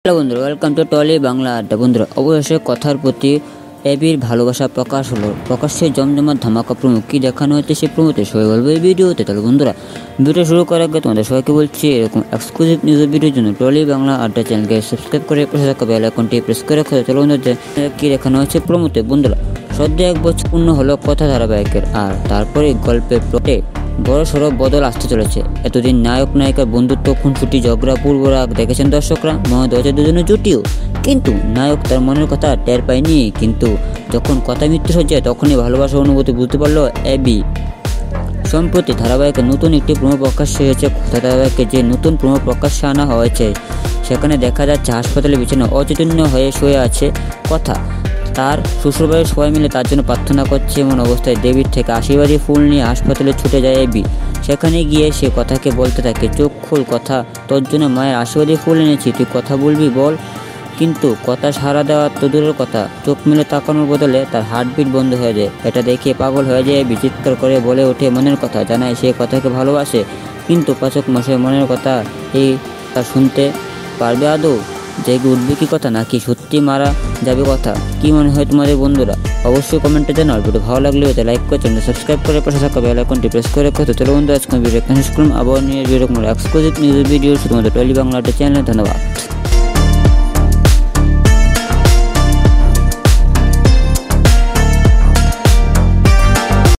Hello বন্ধুরা, welcome to trolley Bangla আড্ডা। বন্ধুরা, অবশেষে কথার প্রতি এবির ভালোবাসা প্রকাশ হলো। প্রকাশ্যে জমজমাট ধামাকা প্রমো কী দেখানো হচ্ছে সে প্রমোতে সবাই বলবো এই ভিডিওতে। তাহলে বন্ধুরা, ভিডিও শুরু করার আগে তোমাদের সবাইকে বলছি, এরকম এক্সক্লুসিভ নিউজ ভিডিওর জন্য টলি বাংলা আড্ডা চ্যানেলকে সাবস্ক্রাইব করে পাশে থাকা বেল আইকনটি প্রেস করে রাখো। চলো বন্ধুরা, কী দেখানো হচ্ছে প্রমোতে। বন্ধুরা, সদ্য 1 বছর পূর্ণ হলো কথা ধারাবাহিকের, আর তারপরে গল্পের প্লটে বড় সড়ো বদল আসতে চলেছে। এতদিন নায়ক নায়িকার বন্ধুত্ব, খুনসুটি, ঝগড়া, পূর্বরাগ দেখেছেন দর্শকরা, মনে হচ্ছে দুজনের জুটিও। কিন্তু নায়ক তার মনের কথা টের পায়নি। কিন্তু যখন কথা মৃত্যু হচ্ছে, তখনই ভালোবাসার অনুভূতি বুঝতে পারলো এবি। সম্প্রতি ধারাবাহিকের নতুন একটি প্রোমো প্রকাশ্যে হয়েছে। কথা ধারাবাহিকে যে নতুন প্রোমো প্রকাশ্যে আনা হয়েছে, সেখানে দেখা যাচ্ছে হাসপাতালে বিছানায় অচৈতন্য হয়ে শুয়ে আছে কথা। তার শ্বশুরবাড়ির সবাই মিলে তার জন্য প্রার্থনা করছে। এমন অবস্থায় দেবীর থেকে আশীর্বাদী ফুল নিয়ে হাসপাতালে ছুটে যায় এবি। সেখানে গিয়ে সে কথাকে বলতে থাকে, চোখ খোল কথা, তোর জন্য মায়ের আশীর্বাদী ফুল এনেছি, তুই কথা বলবি বল। কিন্তু কথা সাড়া দেওয়া তো দূরের কথা, চোখ মেলে তাকানোর বদলে তার হার্টবিট বন্ধ হয়ে যায়। এটা দেখে পাগল হয়ে যায় এবি। চিৎকার করে বলে ওঠে মনের কথা, জানায় সে কথাকে ভালোবাসে। কিন্তু পাচক মশাই মনের কথা এই তা শুনতে পারবে আদৌ? জেগে উঠবে কি কথা, নাকি সত্যি মারা যাবে কথা? কি মনে হয় তোমাদের বন্ধুরা? অবশ্যই কমেন্টে জানাও। ভিডিও ভালো লাগলে হতে লাইক করে চ্যানেল সাবস্ক্রাইব করে পাশে থাকা বেল আইকনটি প্রেস করে রাখো। চলো বন্ধু, আজকে ভিডিও শেষ করুন। আবার নিয়ে এক্সক্লুসিভ নিউজ ভিডিও শুধুমাত্র টলি বাংলা চ্যানেলে। ধন্যবাদ।